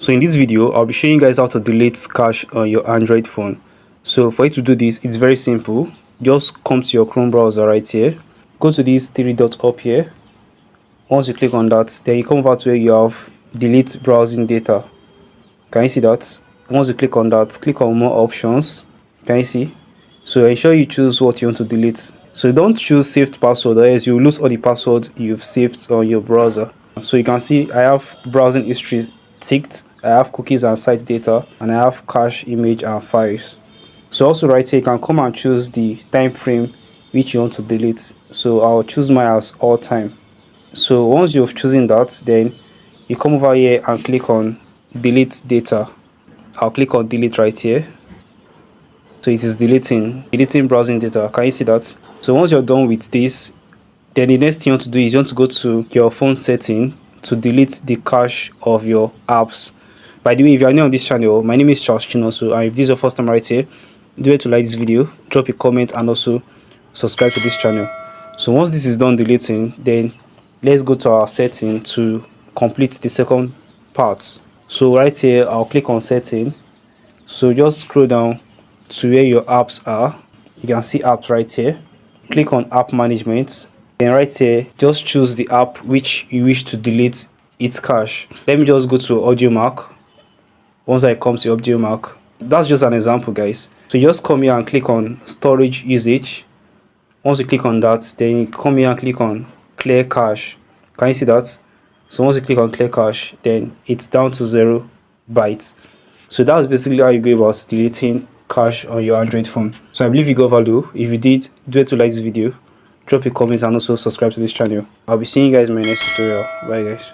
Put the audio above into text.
So in this video I'll be showing you guys how to delete cache on your Android phone. So for you to do this, it's very simple. Just come to your Chrome browser right here, go to these three dots up here. Once you click on that, then you come over to where you have delete browsing data. Can you see that? Once you click on that, click on more options. Can you see? So ensure you choose what you want to delete. So don't choose saved password, or else you lose all the password you've saved on your browser. So you can see I have browsing history ticked, I have cookies and site data, and I have cache, image and files. So also right here you can come and choose the time frame which you want to delete. So I'll choose mine as all time. So once you've chosen that, then you come over here and click on delete data. I'll click on delete right here. So it is deleting browsing data. Can you see that? So once you're done with this, then the next thing you want to do is you want to go to your phone setting to delete the cache of your apps. By the way, if you are new on this channel, my name is Charles Chinoso, and if this is your first time right here, do it to like this video, drop a comment, and also subscribe to this channel. So once this is done deleting, then let's go to our setting to complete the second part. So right here I'll click on setting. So just scroll down to where your apps are. You can see apps right here. Click on app management, then right here just choose the app which you wish to delete its cache. Let me just go to AudioMark. Once I come to AudioMark, that's just an example, guys. So you just come here and click on storage usage. Once you click on that, then you come here and click on clear cache. Can you see that? So once you click on clear cache, then it's down to 0 bytes. So that's basically how you go about deleting cache on your Android phone. So I believe you got value. If you did, do it to like this video, drop a comment, and also subscribe to this channel. I'll be seeing you guys in my next tutorial. Bye guys.